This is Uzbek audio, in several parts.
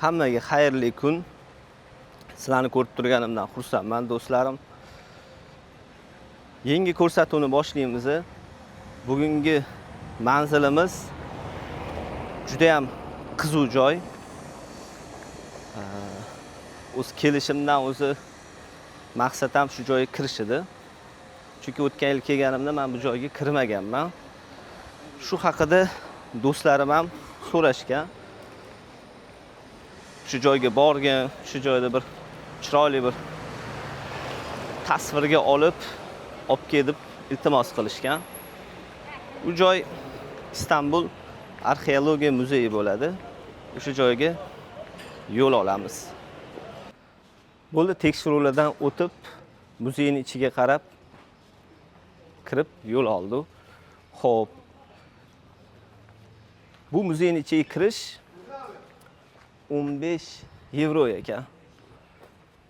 Hammaga xayrli kun. Sizlarni ko'rib turganimdan xursandman do'stlarim. Yangi ko'rsatuvni boshlaymiz. Bugungi manzilimiz juda ham qiziq joy. O'z kelishimdan o'zi maqsad ham shu joyga kirish edi. Chunki o'tgan yil kelganimda men bu joyga kirmaganman. Shu haqida do'stlarim ham so'rashgan. Shu joyga borgan, shu joyda bir chiroyli bir tasvirga olib ketib iltimos qilishgan. Bu joy Istanbul arxeologiya muzeyi bo'ladi. O'sha joyga yo'l olamiz. Bo'ldi, tekshiruvlardan o'tib, muzeyning ichiga qarab kirib yo'l oldi. Xo'p. Bu muzeyning ichiga kirish 15 yevro ekan.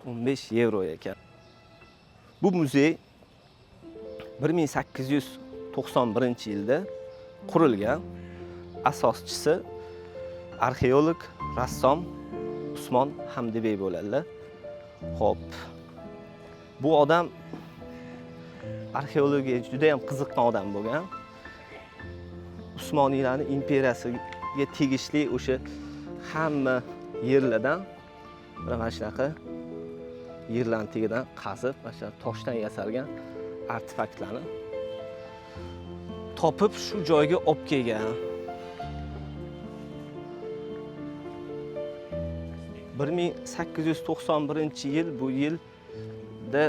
15 yevro ekan. Bu muzey 1891-yilda qurilgan. Asoschisi arxeolog, rassom Usmon Hamdibey bo'ladi. Xo'p. Bu odam arxeologiyaga juda ham qiziqqan odam bo'lgan. Usmoniylarning imperiyasiga tegishli o'sha hamma yerlardan mana shunaqa yerlarning tagidan qazib, mana toshdan yasalgan artefaktlarni topib shu joyga olib kelgan. 1891-yil bu yilda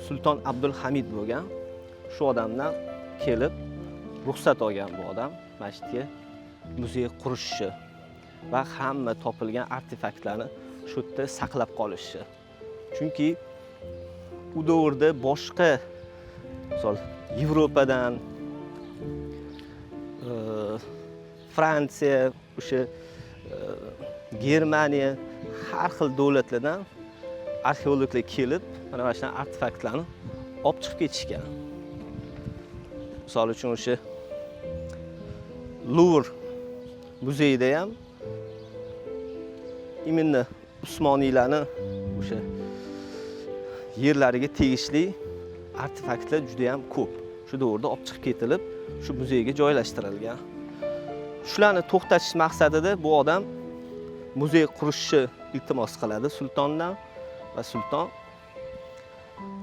Sulton Abdulhamid bo'lgan. Shu odamdan kelib ruxsat olgan bu odam masjidga muzey qurishi va hamma topilgan artefaktlarni shu yerda saqlab qolishi. Chunki u davrda boshqa misol Yevropadan Fransiya, o'sha Germaniya, har xil davlatlardan arxeologlar kelib, mana shu artefaktlarni olib chiqib ketishgan. Misol uchun o'sha Louvre muzeyida ham imенно Usmoniylarni o'sha yerlariga tegishli artefaktlar juda ham ko'p. Shu davrda olib chiqib ketilib, shu muzeyga joylashtirilgan. Shularni to'xtatish maqsadida bu odam muzey qurishni iltimos qiladi sultondan va sulton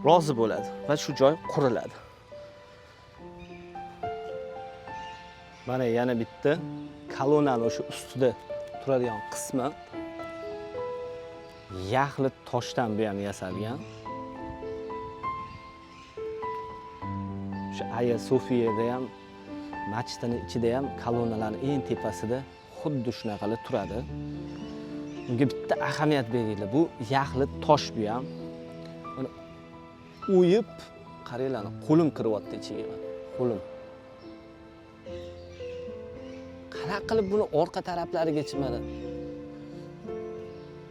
rozi bo'ladi va shu joy quriladi. Mana yana bitta kolonnaning o'sha ustida turadigan qismi yaxli toshdan bu ham yasalgan. Shu Aya Sofiyada ham masjidning ichida ham kolonnalarning eng tepasida xuddi shunaqalar turadi. Bunga bitta ahamiyat beringlar. Bu yaxli tosh bu ham. Mana o'yib qaranglar, qo'lim kiryapti ichiga. Qo'lim. Qanaqa qilib buni orqa taraflarigacha mana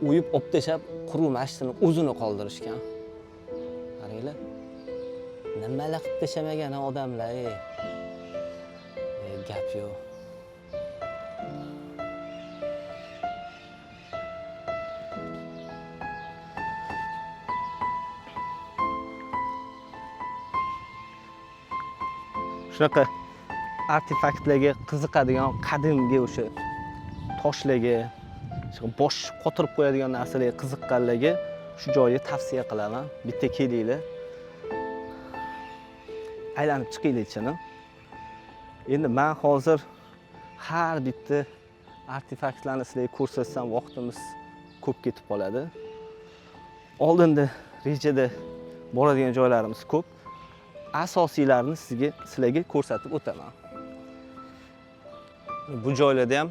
o'yib olib tashab quruq masjidning o'zini qoldirishgan. Qaranglar. Nimalar qilib tashamagan odamlar, gap yo'q. Shunaqa artefaktlarga qiziqadigan qadimgi o'sha toshlarga, bosh qotirib qo'yadigan narsalarga qiziqqanlarga shu joyni tavsiya qilaman. Bitta kelinglar. Aylanib chiqinglar. Endi men hozir har bitta artefaktlarni sizlarga ko'rsatsam vaqtimiz ko'p ketib qoladi. Oldinda rejada boradigan joylarimiz ko'p. Asosiylarini sizlarga ko'rsatib o'taman. Bu joylarda ham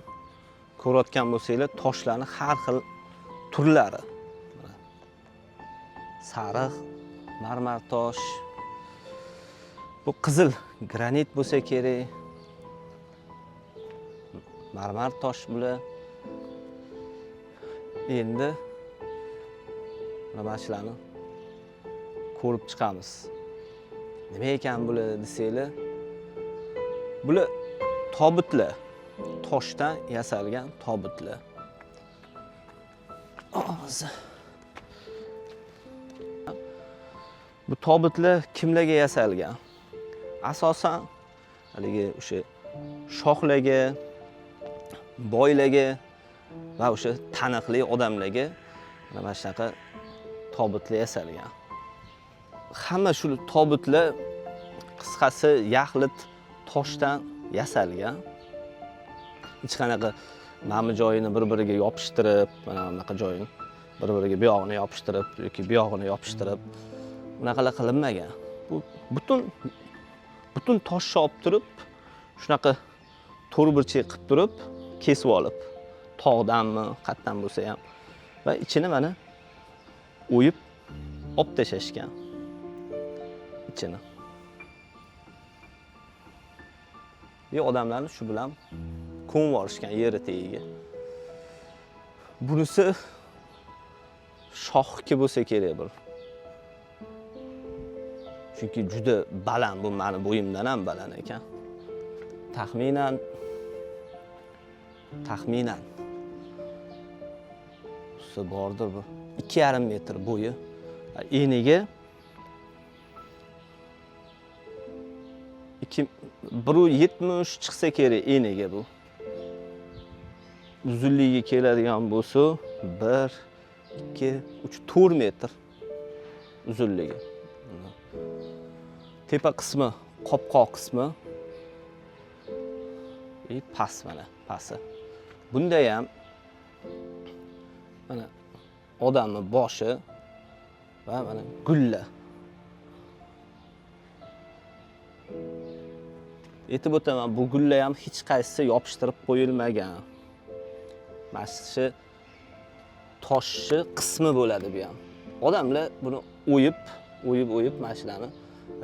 ko'rayotgan bo'lsanglar, toshlarning har xil turlari. Sariq, marmar tosh, bu qizil granit bo'lsa kerak. Marmar tosh bular. Endi mana shularni ko'rib chiqamiz. Nima ekan bular desanglar, bular tobutlar. toshdan yasalgan tobutlar. Hozir bu tobutlar kimlarga yasalgan? Asosan haligi o'sha shohlarga, boylarga va o'sha taniqli odamlarga mana shunaqa tobutlar yasalgan. Hamma shu tobutlar qisqasi yaxlit toshdan yasalgan. Hech qanaqa mana joyini bir-biriga yopishtirib, mana bunaqa joyini bir-biriga bu yog'ini yopishtirib yoki bu yog'ini yopishtirib bunaqalar qilinmagan. Bu butun toshni olib turib, shunaqa to'rtburchak qilib turib, kesib olib, tog'danmi, qayerdan bo'lsa ham va ichini mana o'yib olib tashashgan. Ichini. Bu odamlarni shu bilan ko'mib olishgan yeri tagiga. Bunisi shohki bo'lsa kerak bir. Chunki juda baland, bu meni bo'yimdan ham baland ekan. Taxminan shu bordir bu. 2,5 metr bo'yi. Eniga 1,70 chiqsa kerak eniga bu. Uzunligiga keladigan bo'lsa 1, 2, 3, 4 metr uzunligi. Tepa qismi, qopqoq qismi past mana, pasti. Bunda ham mana odamning boshi va mana gullar. Aytib o'taman, bu gullar ham hech qaysisi yopishtirib qo'yilmagan. Mana shu toshni qismi bo'ladi bu ham. Odamlar buni o'yib mana shularni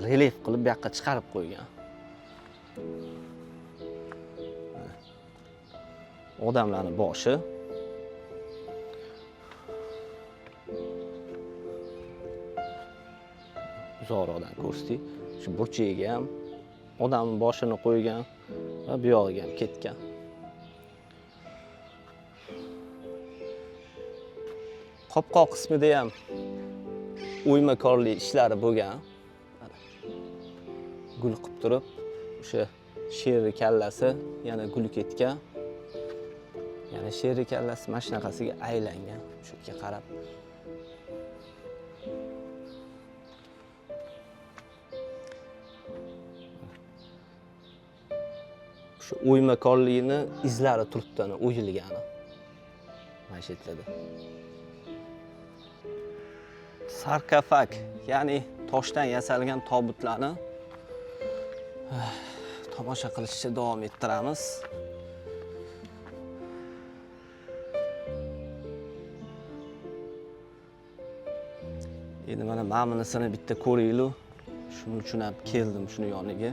relief qilib bu yoqqa chiqarib qo'ygan. Odamlarning boshi zo'rodan ko'rsatdik. Shu burchagiga ham odamning boshini qo'ygan va bu yog'iga ham ketgan. Qopqoq qismida ham o'ymakorlik ishlari bo'lgan. Gul qilib turib, o'sha sherri kallasi yana gul ketgan. Yana sherri kallasi mana shunaqasiga aylangan. Shu yerga qarab. Shu o'ymakorlikni izlari turibdi, o'yilgani. Mana shu yerda. Sarkofag, ya'ni toshdan yasalgan tobutlarni tomosha qilishga davom ettiramiz. Endi mana bunisini bitta ko'ringlar. Shuning uchun ham keldim shuni yoniga.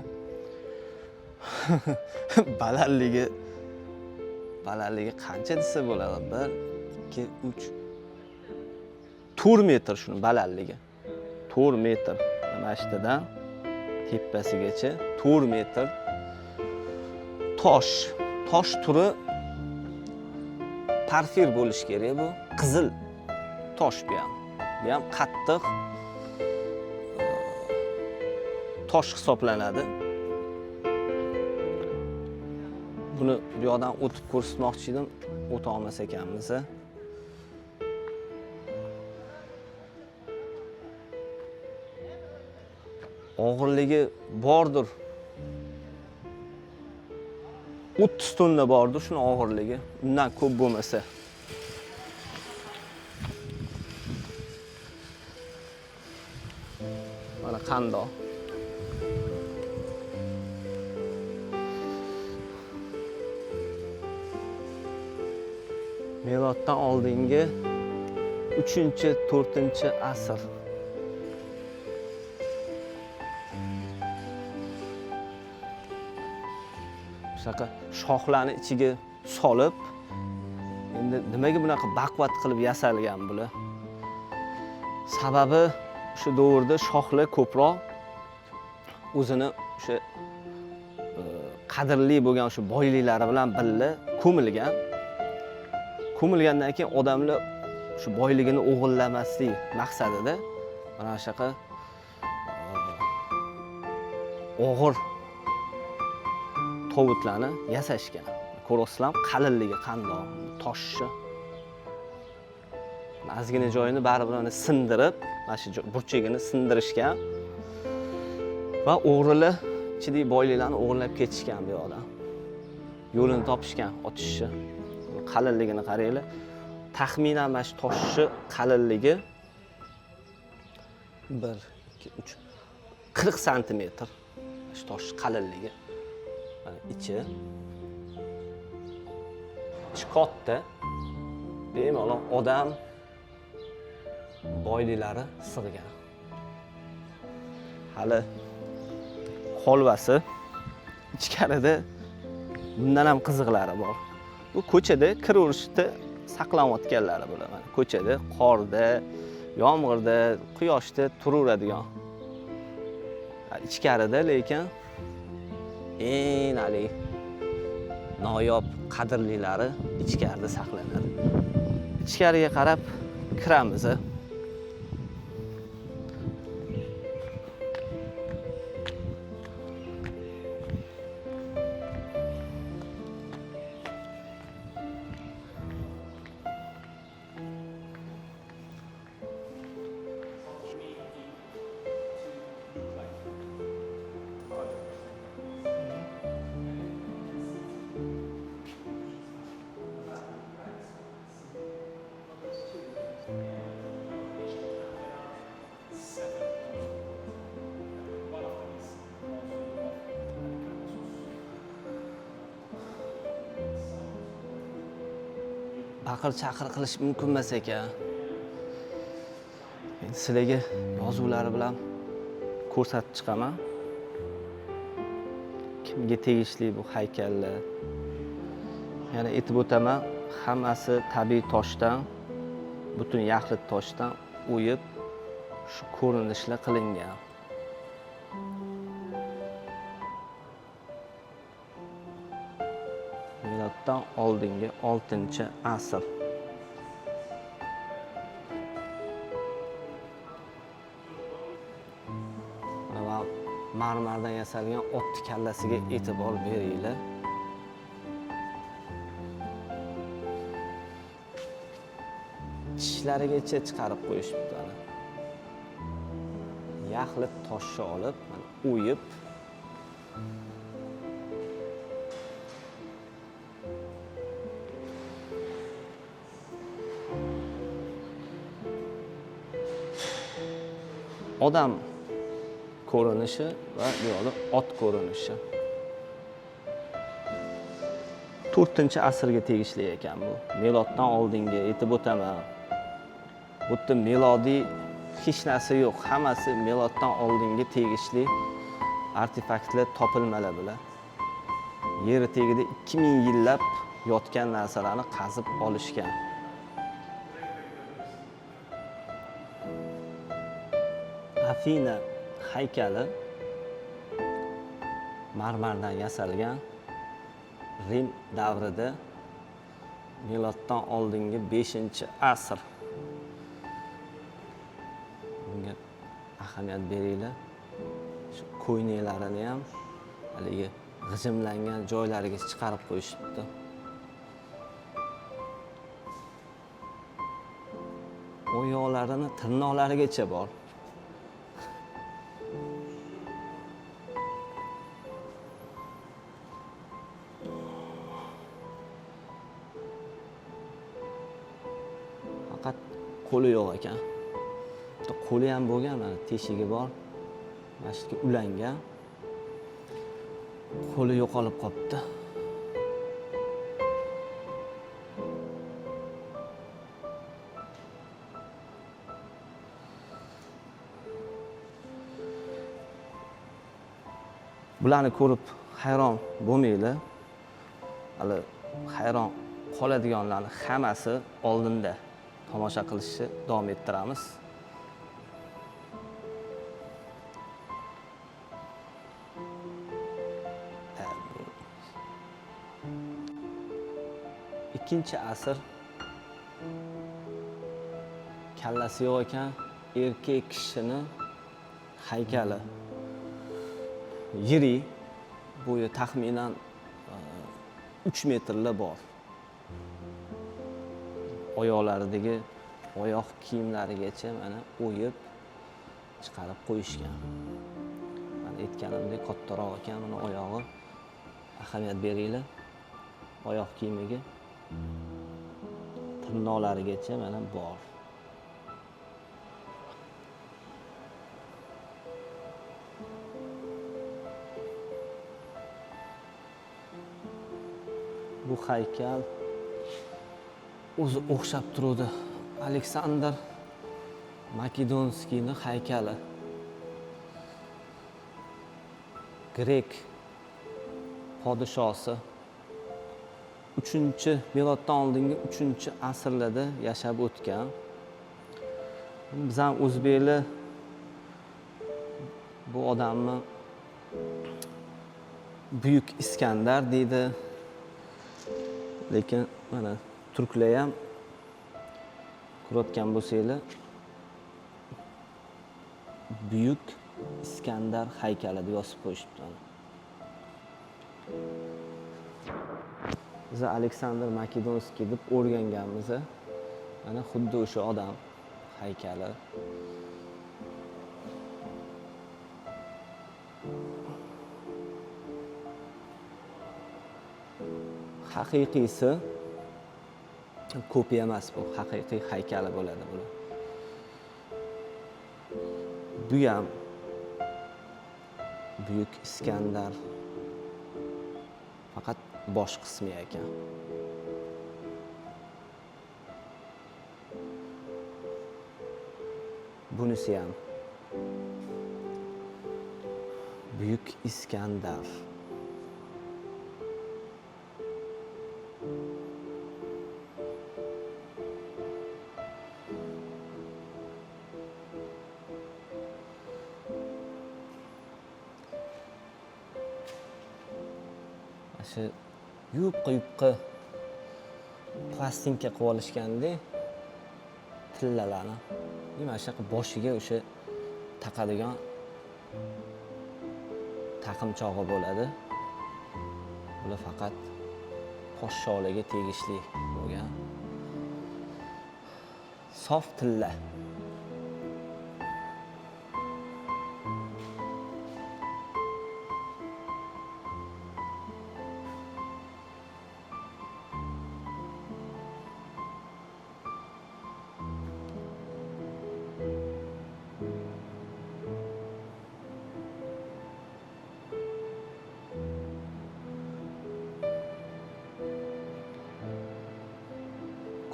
Balandligi qancha desa bo'ladi? 1, 2, 3 4 metr shuni balandligi. 4 metr. Mana shundan tepasigacha 4 metr tosh. Tosh turi porfir bo'lish kerak bu. Qizil tosh bu ham. Bu ham qattiq tosh hisoblanadi. Buni bu yoqdan o'tib ko'rsatmoqchi edim, o'ta olmas ekanmiz. Og'irligi bordir. 30 tonna bordir shuni og'irligi. Undan ko'p bo'lmasa. Mana qandoq. Miloddan oldingi 3-4-asr. Shunaqa shoxlarni ichiga solib, endi nimaga bunaqa baquvvat qilib yasalgan bular? Sababi o'sha davrda shoxlar ko'proq o'zini o'sha qadrli bo'lgan shu boyliklari bilan birga ko'milgan. Ko'milgandan keyin odamlar shu boyligini o'g'irlamaslik maqsadida mana shunaqa og'ir tovutlarni yasashgan. Ko'rasizlar, qalinligi qandoq, toshchi. Ozgina joyini baribir uni sindirib, mana shu burchagini sindirishgan va o'g'rilar ichidagi boyliklarni o'g'irlab ketishgan bu odam. Yo'lini topishgan otishni. Qalinligini qaranglar. Taxminan mana shu toshchi qalinligi 1 2 3 40 santimetr. Shu tosh qalinligi. Mana ichi katta. Bemalol odam boyliklari sig'gan. Hali holvasi ichkarida bundan ham qiziqlari bor. Bu ko'chada kiraverishda saqlanayotganlari bular. Mana ko'chada, qorda, yomg'irda, quyoshda turaveradigan. Ichkarida lekin eng noyob qadrlilari ichkarida saqlanadi. Ichkariga qarab kiramiz. Baqir-chaqir qilish mumkin emas ekan. Men sizlarga yozuvlari bilan ko'rsatib chiqaman. Kimga tegishli bu haykallar? Yana aytib o'taman, hammasi tabiiy toshdan, butun yaxlit toshdan o'yib shu ko'rinishlar qilingan. Miloddan oldingi 6-asr. Va marmardan yasalgan ot kallasiga e'tibor beringlar. Tishlarigacha chiqarib qo'yishibdi ana. Yaxlit toshni olib, o'yib odam ko'rinishi va bu yoqda ot ko'rinishi. 4-asrga tegishli ekan bu. Miloddan oldingi aytib o'taman. Bu yerda milodiy hech narsa yo'q. Hammasi miloddan oldingi tegishli artefaktlar, topilmalar bular. Yer tagida 2000 yillab yotgan narsalarni qazib olishgan. Afina haykali marmardan yasalgan. Rim davrida miloddan oldingi 5-asr. Bunga ahamiyat beringlar. Shu ko'yneklarini ham haligi g'ijimlangan joylariga chiqarib qo'yishibdi. Oyoqlarini tirnoqlarigacha bor. Faqat qo'li yo'q ekan. Qo'li ham bo'lgan, mana teshigi bor. Masjidga ulangan. Qo'li yo'qolib qopti. Bularni ko'rib hayron bo'lmanglar. Hali hayron qoladiganlarni hammasi oldinda tomosha qilishni davom ettiramiz. 2-asr kallasi yo'q ekan erkak kishini haykali. Yirik, bo'yi taxminan 3 metrlar bor. Oyoqlaridagi oyoq kiyimlarigacha mana o'yib chiqarib qo'yishgan. Mana aytganimdek kattaroq ekan, mana oyog'i. Ahamiyat beringlar. Oyoq kiyimiga tirnoqlarigacha mana bor. Bu haykal o'zi o'xshab turadi. Aleksandr Makedonskiyning haykali. Grek podshosi 3-miloddan oldingi 3-asrlarda yashab o'tgan. Biz ham o'zbeklar bu odamni Buyuk Iskandar deydi. Lekin mana turklar ham ko'rayotgan bo'lsanglar Buyuk Iskandar haykali deb yozib qo'yishibdi. Biz Aleksandr Makedonskiy deb o'rganganmiz. Mana xuddi o'sha odam haykali. Haqiqiysi kopiya emas bu, haqiqiy haykali bo'ladi bu. Bu ham Buyuk Iskandar faqat bosh qismi ekan. Bunisi ham Buyuk Iskandar. Shu yupqa plastinka qilib olishganda tillalarni nima shunaqa boshiga o'sha taqadigan taqimchog'i bo'ladi. Bular faqat podsholarga tegishli bo'lgan. Sof tilla.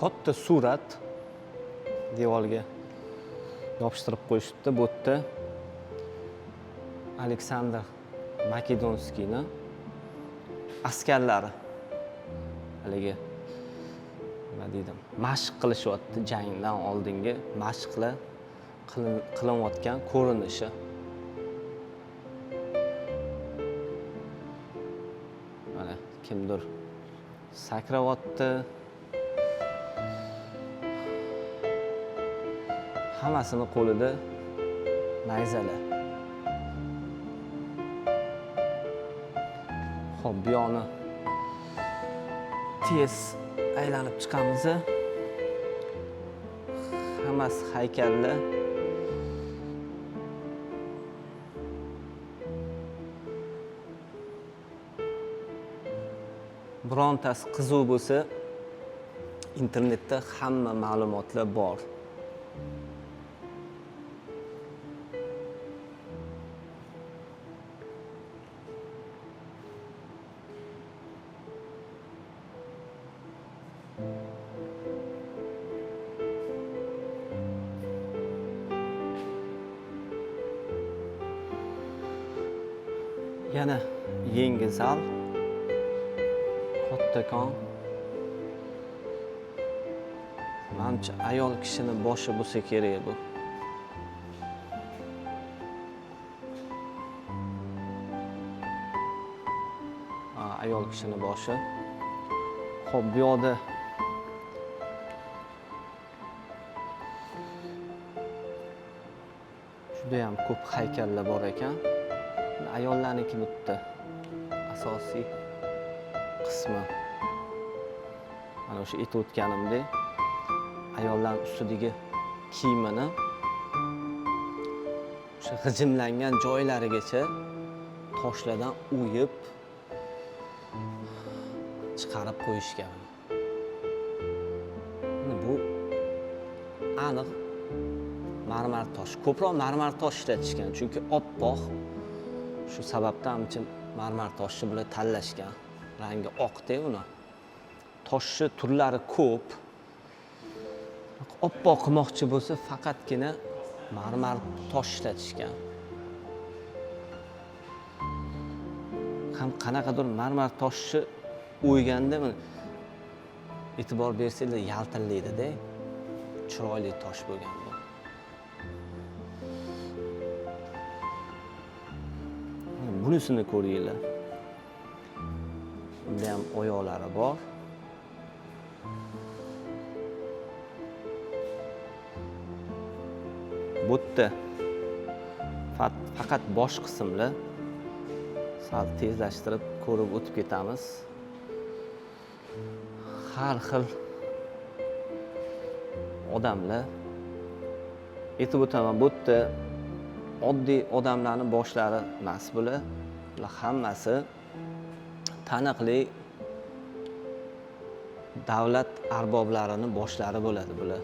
Katta surat devorga yopishtirib qo'yishibdi. Bu yerda Aleksandr Makedonskiyning askarlari haligi nima deydi, mashq qilishyapti, jangdan oldingi mashqlar qilinayotgan ko'rinishi. Mana kimdir sakrayapti. Hammasini qo'lida nayzalar. Xo'p, bu yoqni tez aylanib chiqamiz. Hammasi haykallar. Birontasi qiziq bo'lsa, internetda hamma ma'lumotlar bor. Yana yangi zal, kattakon. Manimcha ayol kishini boshi bo'lsa kerak bu. Ayol kishini boshi. Xo'p, bu yoqda juda ham ko'p haykallar bor ekan. Ayollarniki bu yerda asosiy qismi. Mana o'sha aytib o'tganimdek, ayollarning ustidagi kiyimini o'sha g'ijimlangan joylarigacha toshlardan o'yib chiqarib qo'yishgan. Bu aniq marmar tosh. Ko'proq marmar tosh ishlatishgan, chunki oppoq. Shu sababdan hamchim marmar toshni bular tanlashgan. Rangi oqda uni. Toshni turlari ko'p. Oppoq qilmoqchi bo'lsa, faqatgina marmar tosh ishlatishgan. Ham qanaqadir marmar toshni o'yganda e'tibor bersanglar yaltillaydi-da. Chiroyli tosh bo'lgan bu. Bunisini ko'ringlar. Bunda ham oyoqlari bor. Bu yerda faqat bosh qismlar sal tezlashtirib ko'rib o'tib ketamiz. Har xil odamlar aytib o'taman, bu yerda oddiy odamlarning boshlari emas bular. Bular hammasi taniqli davlat arboblarining boshlari bo'ladi bular.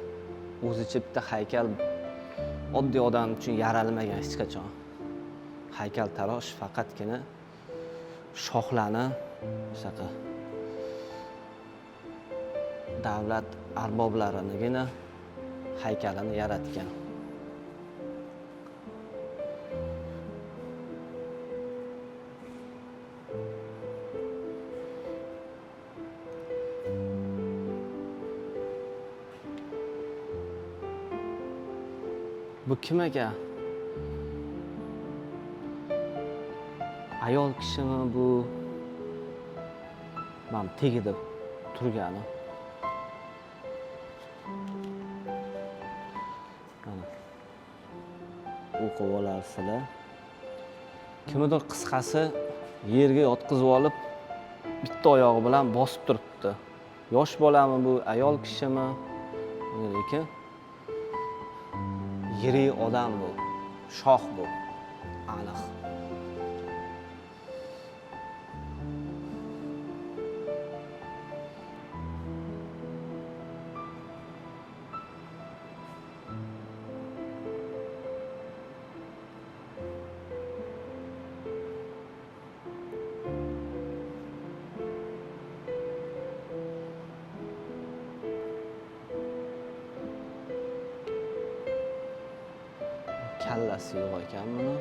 O'zicha bitta haykal oddiy odam uchun yaralmagan hech qachon. Haykaltarosh faqatgina shohlarni shunaqa davlat arboblarinigina haykalini yaratgan. Bu kim ekan? Ayol kishimi bu? Mana tegida turgani. Mana. O'qib olarsizlar. Kimdir qisqasi yerga yotqizib olib, bitta oyog'i bilan bosib turibdi. Yosh bolami bu, ayol kishimi? Lekin yirik odam bu, shoh bu, aniq. Kallasi yo'q ekan buni.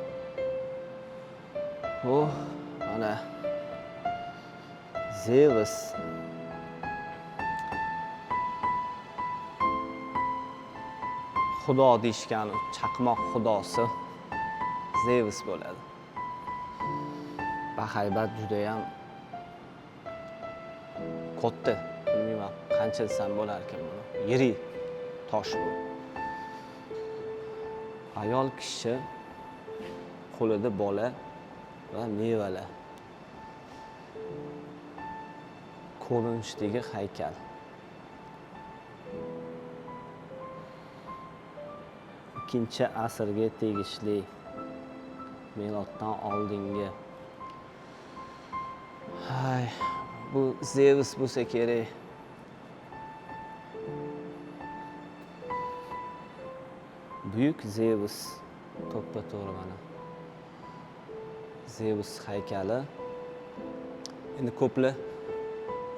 Mana Zeus. Xudo deyishgan, chaqmoq xudosi Zeus bo'ladi. Bahaybat juda ham katta. Bilmayman, qancha desam bo'lar ekan buni. Yirik tosh bu. Ayol kishi qo'lida bola va mevalar. Ko'rinishdagi haykal. Ikkinchi asrga tegishli, miloddan oldingi. Bu Zeus bo'lsa kerak. Buyuk Zeus, to'ppa-to'g'ri mana. Zeus haykali. Endi ko'plar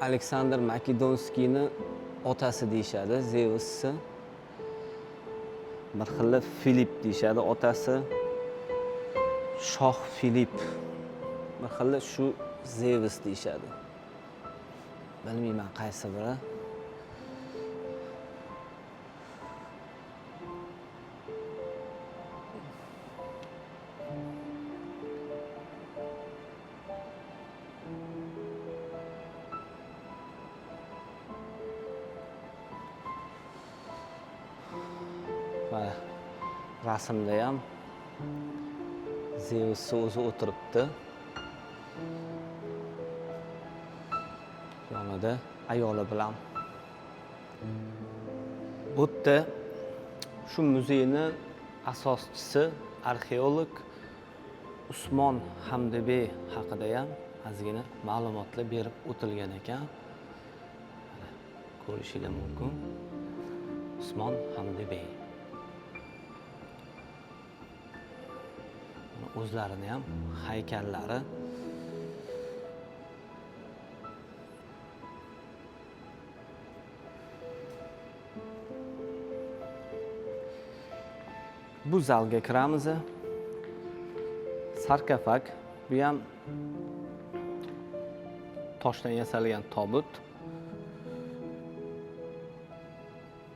Aleksandr Makedonskiyni otasi deyshadi, Zeusni. Bir xillar Filip deyshadi, otasi Shoh Filip. Bir xillar shu Zeus deyshadi. Bilmayman qaysi biri. Rasmda ham Zeusni o'zi o'tiribdi. Yonida ayoli bilan. Bu yerda shu muzeyni asoschisi arxeolog Usmon Hamdibey haqida ham ozgina ma'lumotlar berib o'tilgan ekan. Mana ko'rishingiz mumkin. Usmon Hamdibey. O'zlarini ham haykallari bu zalga kiramiz. Sarkofag, bu ham toshdan yasalgan tobut.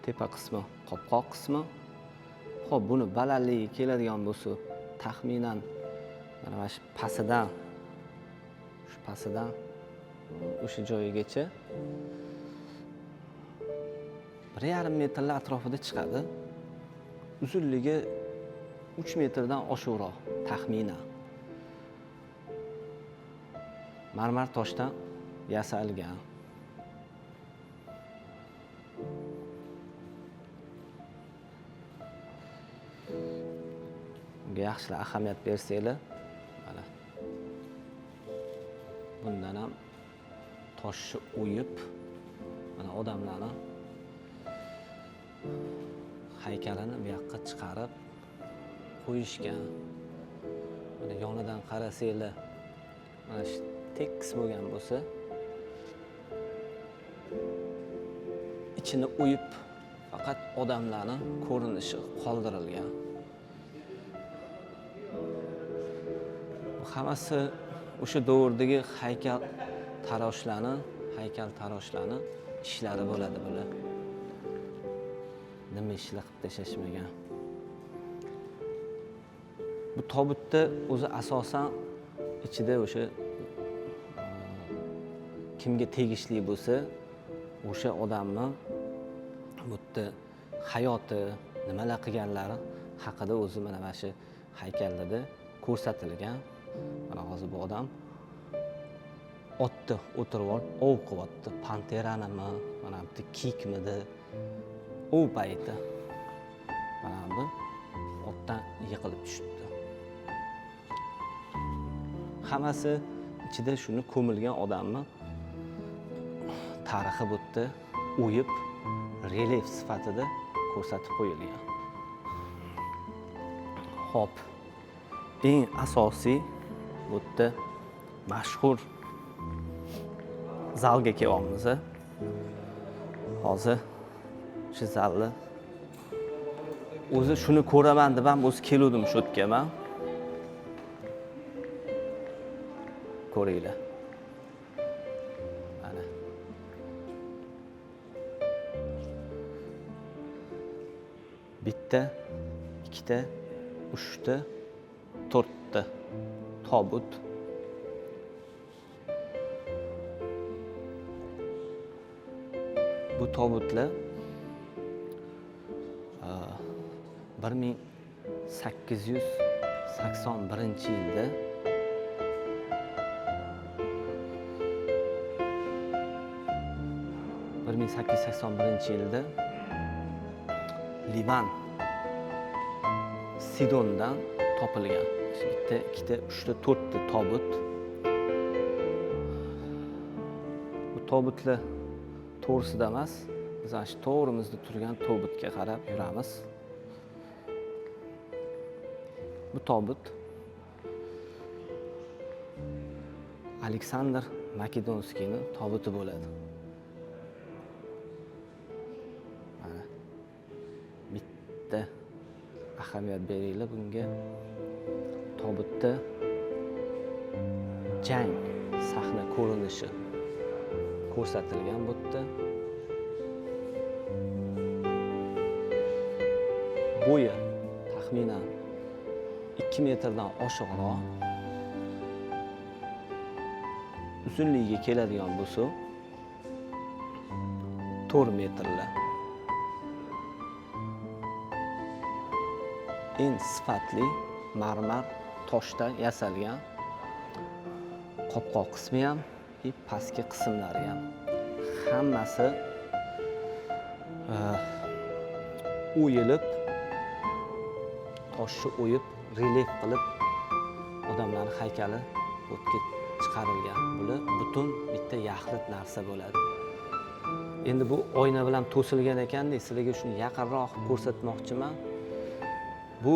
Tepa qismi, qopqoq qismi. Xo'p, buni balandligi keladigan bo'lsa, taxminan mana shu pasidan o'sha joyigacha 1,5 metrlar atrofida chiqadi. Uzunligi 3 metrdan oshiqroq taxminan. Marmar toshdan yasalgan. Bunga yaxshilab ahamiyat bersanglar, mana bundan ham toshni o'yib, mana odamlarni haykalini bu yoqqa chiqarib qo'yishgan. Mana yonidan qarasanglar, mana shu tekis bo'lgan bo'lsa, ichini o'yib faqat odamlarni ko'rinishi qoldirilgan. Bu hammasi o'sha davrdagi haykal taroshlarni ishlari bo'ladi bular. Nima ishlar qilib tashashmagan. Bu tobutda o'zi asosan ichida o'sha kimga tegishli bo'lsa, o'sha odamni bu yerda hayoti, nimalar qilganlari haqida o'zi mana shu haykallarda ko'rsatilgan. Mana hozir bu odam otda o'tirib olib, ov qilyapti. Panteranimi, mana bu kiyikmidi? U payti mana bu otdan yiqilib tushibdi. Hammasi ichida shuni ko'milgan odamni tarixi bu yerda o'yib, relief sifatida ko'rsatib qo'yilgan. Xo'p, eng asosiy bu yerda mashhur zalga kelyapmiz. Hozir shu zalni o'zi shuni ko'raman deb ham o'zi keldim shu yerga men. Ko'ringlar. Mana. Bitta, ikkita, uchta, to'rtta tobut. Bu tobutlar 1881-yilda Livan Sidondan topilgan. Bitta, ikkita, uchta, to'rtta tobut. Bu tobutlar to'g'risida emas, biz shu to'g'rimizda turgan tobutga qarab yuramiz. Bu tobut Aleksandr Makedonskiyning tobuti bo'ladi. Mana bitta ahamiyat beringlar bunga. Tobutda jang sahna ko'rinishi ko'rsatilgan bu yerda. Bo'yi taxminan 2 metrdan oshiqroq. Uzunligiga keladigan bo'lsa 4 metrlar. Eng sifatli marmar toshdan yasalgan. Qopqoq qismi ham, pastki qismlari ham. Hammasi o'yilib, toshni o'yib, relief qilib odamlarning haykali o'tga chiqarilgan. Bular butun bitta yaxlit narsa bo'ladi. Endi bu oyna bilan to'silgan ekanda, sizlarga shuni yaqinroq ko'rsatmoqchiman. Bu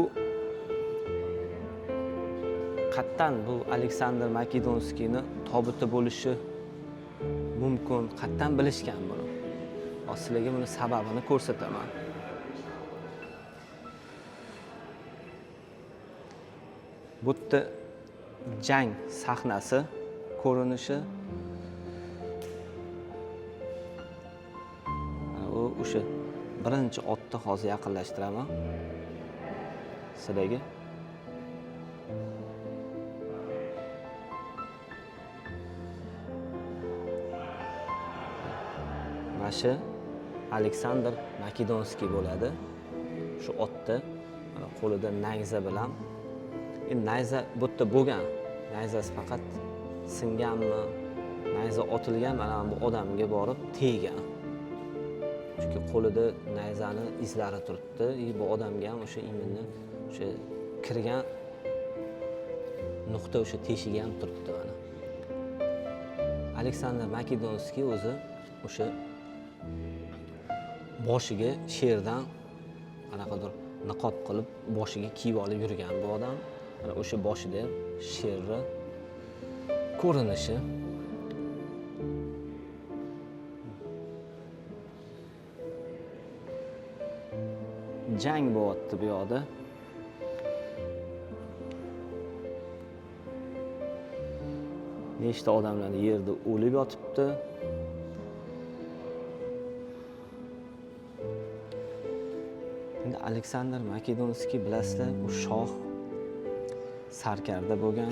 qattan bu Aleksandr Makedonskiyni tobuti bo'lishi mumkin. Qattan bilishgan buni. Sizlarga buni sababini ko'rsataman. Bu yerda jang sahnasi ko'rinishi. O'sha birinchi otni hozir yaqinlashtiraman sizlarga. Mana shu Aleksandr Makedonskiy bo'ladi. Shu otda qo'lida nayza bilan. Endi nayza bu yerda bo'lgan. Nayzasi faqat singanmi, nayza otilgan mana bu odamga borib tegan. Chunki qo'lida nayzani izlari turibdi. Bu odamga ham o'sha iminni o'sha kirgan nuqta o'sha teshiga ham turibdi mana. Aleksandr Makedonskiy o'zi o'sha boshiga sherdan qanaqadir niqob qilib boshiga kiyib olib yurgan bu odam. Mana o'sha boshida sherni ko'rinishi. Jang bo'lyapti bu yoqda. Nechta odamlar yerda o'lib yotibdi. Endi Aleksandr Makedonskiy bilasizlar, u shoh sarkarda bo'lgan.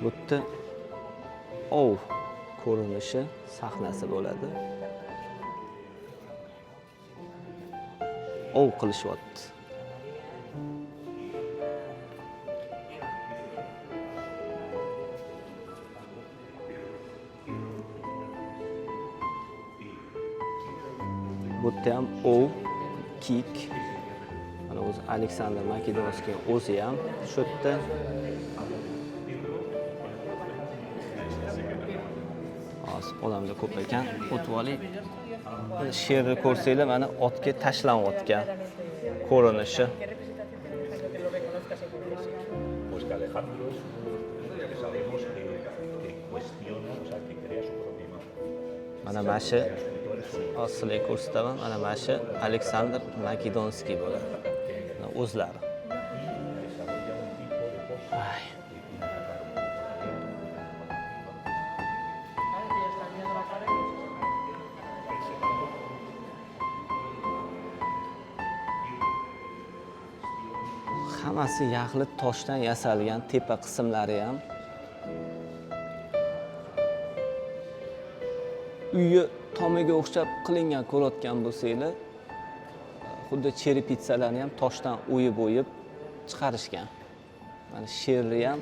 Bu yerda ov ko'rinishi sahnasi bo'ladi. Ov qilishyapti. Bu yerda ham ov, kik. Mana o'zi Aleksandr Makedonskiy o'zi ham shu yerda. Odamlar ko'p ekan, o'tib oling. Sherni ko'rsanglar, mana otga tashlanayotgan ko'rinishi. Pues que Alejandro es uno de los que sabemos que cuestiona, o sea, que crea su propia imagen. Mana mana shu sizlarga ko'rsataman. Mana mana shu Aleksandr Makedonskiy bo'ladi. O'zlari. Hammasi yaxlit toshdan yasalgan, tepa qismlari ham. Uyi tomiga o'xshab qilingan ko'rayotgan bo'lsanglar, xuddi cherepitsalarni ham toshdan o'yib chiqarishgan. Mana sherni ham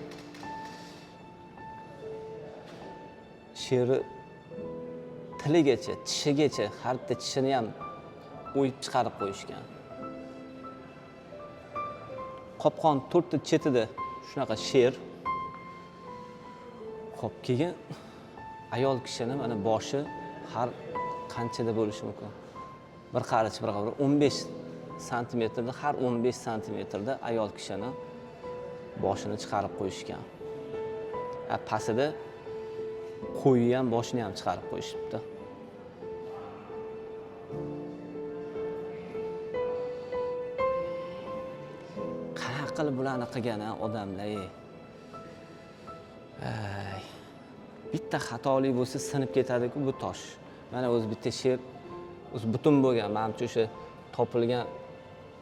sherni tiligacha, tishigacha, har bitta tishini ham o'yib chiqarib qo'yishgan. Qopqon to'rtta chetida shunaqa sher. Xo'p, keyin ayol kishini mana boshi har qanchada bo'lishi mumkin? Bir qarich, bir 15 santimetrda, har 15 santimetrda ayol kishini boshini chiqarib qo'yishgan. Pastida qo'yi ham boshini ham chiqarib qo'yishibdi. Qilib bularni qilgan odamlar. Bitta xatolik bo'lsa sinib ketadi-ku bu tosh. Mana o'zi bitta sher o'zi butun bo'lgan. Menimcha o'sha topilgan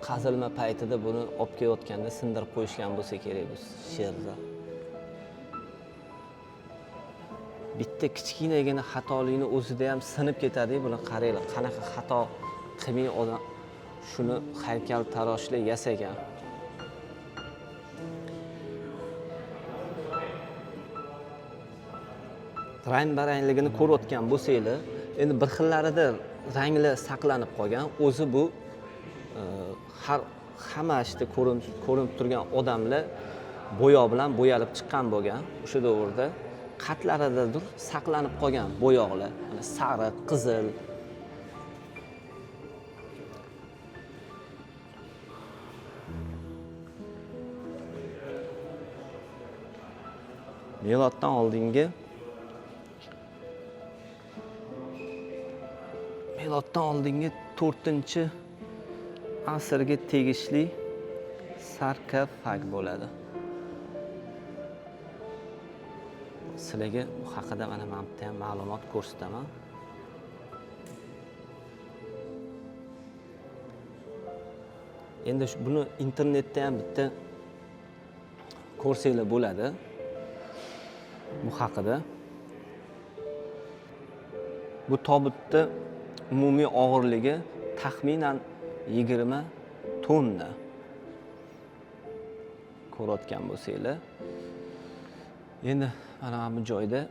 qazilma paytida buni olib kelayotganda sindirib qo'yishgan bo'lsa kerak bu sherni. bitta kichkinagina xatolikni o'zida ham sinib ketadi. Buni qaranglar, qanaqa xato qilmay odam shuni haykaltaroshlar yasagan. Rang-barangligini ko'rayotgan bo'lsanglar, endi bir xillarida ranglar saqlanib qolgan. O'zi bu hamma ishda ko'rinib turgan odamlar bo'yoq bilan bo'yalib chiqqan bo'lgan. O'sha davrda qatlaridadir saqlanib qolgan bo'yoqlar. Mana sariq, qizil. Miloddan oldingi 4-asrga tegishli sarkofag bo'ladi. Sizlarga bu haqida mana bu yerda ham ma'lumot ko'rsataman. Endi buni internetda ham bitta ko'rsanglar bo'ladi. Bu haqida. Bu tobutda umumiy og'irligi taxminan 20 tonna. Ko'rayotgan bo'lsanglar. Endi mana bu joyda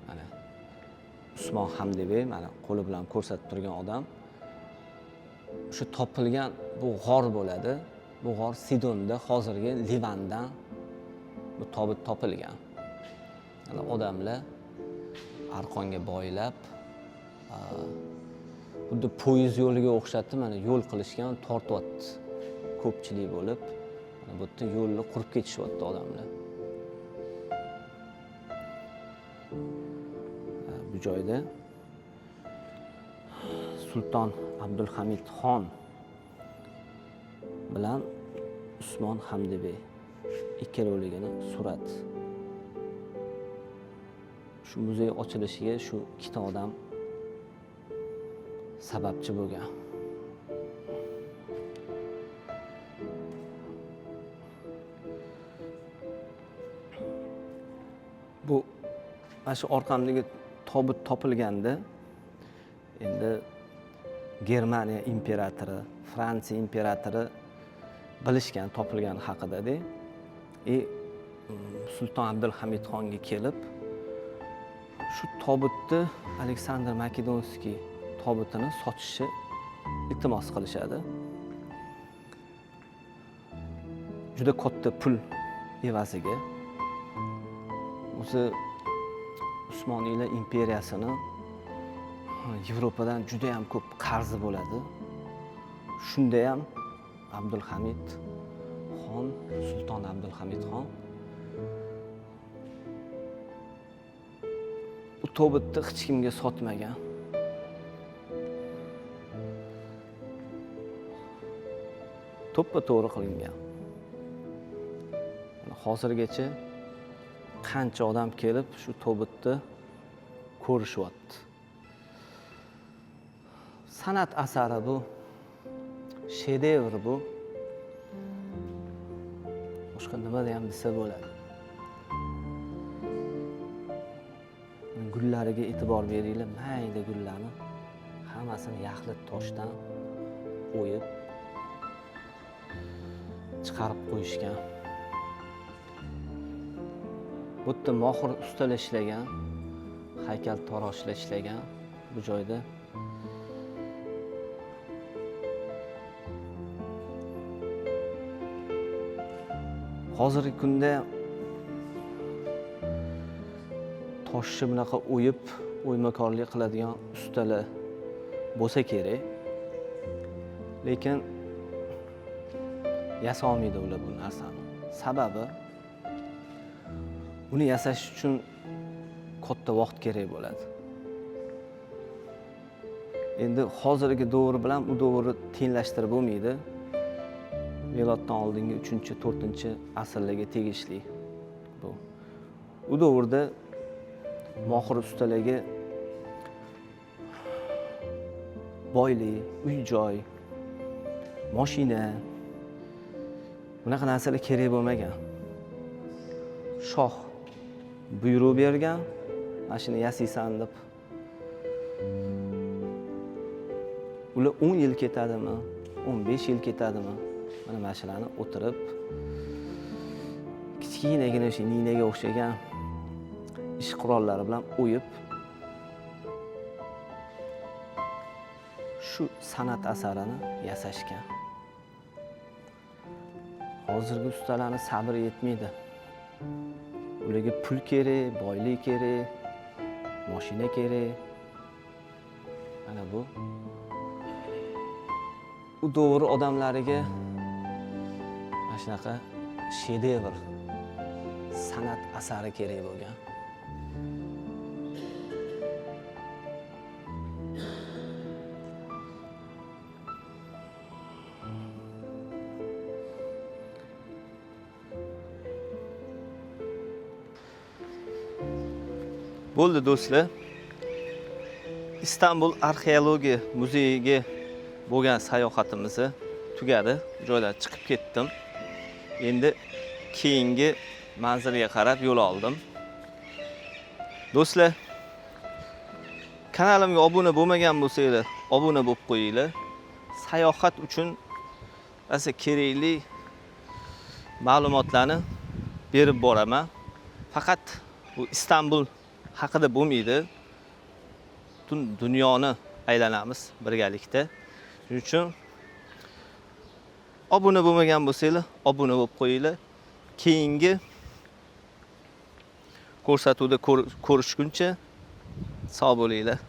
mana Usmon Hamdibey mana qo'li bilan ko'rsatib turgan odam. O'sha topilgan bu g'or bo'ladi. Bu g'or Sidonda, hozirgi Livandan bu tobut topilgan. Mana odamlar arqonga boylab, xuddi poyezd yo'liga o'xshatib mana yo'l qilishgan, tortyapti. Ko'pchilik bo'lib, mana bu yerda yo'lni qurib ketishyapti odamlar. Bu joyda Sulton Abdulhamid Xon bilan Usmon Hamdibey ikkaloviligini surat. Shu muzey ochilishiga shu ikkita odam sababchi bo'lgan. Bu mana shu orqamdagi tobut topilganda endi Germaniya imperatori, Fransiya imperatori bilishgan topilgani haqida-da. Sulton Abdulhamid Xonga kelib shu tobutni Aleksandr Makedonskiy tobutini sotishni iltimos qilishadi. Juda katta pul evaziga. O'zi Usmoniylar imperiyasini Yevropadan juda ham ko'p qarzi bo'ladi. Shunda ham Abdulhamid Xon, Sulton Abdulhamid Xon bu tobutni hech kimga sotmagan. To'ppa-to'g'ri qilingan. Hozirgacha qancha odam kelib shu tobutni ko'rishyapti. San'at asari bu. Shedevr bu. Boshqa nima ham desa bo'ladi. Gullariga e'tibor beringlar, mayda gullarni hammasini yaxlit toshdan o'yib chiqarib qo'yishgan. Bu yerda mohir ustalar ishlagan, haykaltaroshlar ishlagan bu joyda. Hozirgi kunda toshni bunaqa o'yib, o'ymakorlik qiladigan ustalar bo'lsa kerak. Lekin yasolmaydi ular bu narsani. Sababi uni yasash uchun katta vaqt kerak bo'ladi. Endi hozirgi davr bilan u davrni tenglashtirib bo'lmaydi. Miloddan oldingi 3-4-asrlarga tegishli bu. U davrda mohir ustalarga boylik, uy-joy, mashina bunaqa narsalar kerak bo'lmagan. shoh buyruq bergan, mana shuni yasaysan deb. Ular 10 yil ketadimi, 15 yil ketadimi? Mana mashinani o'tirib kichkinagina o'sha ninaga o'xshagan ish qurollari bilan o'yib shu san'at asarini yasashgan. Hozirgi ustalarni sabr yetmaydi. Ularga pul kerak, boylik kerak, mashina kerak. Mana bu u davr odamlariga mana shunaqa shedevr san'at asari kerak bo'lgan. Bo'ldi do'stlar. Istanbul arxeologiya muzeyiga bo'lgan sayohatimizni tugadi. Joydan chiqib ketdim. Endi keyingi manzilga qarab yo'l oldim. Do'stlar, kanalimga obuna bo'lmagan bo'lsanglar, obuna bo'lib qo'yinglar. Sayohat uchun asa kerakli ma'lumotlarni berib boraman. Faqat bu Istanbul haqida bo'lmaydi. Butun dunyoni aylanamiz birgalikda. Shuning uchun obuna bo'lmagan bo'lsanglar, obuna bo'lib qo'yinglar. Keyingi ko'rsatuvda ko'rishguncha sog' bo'linglar.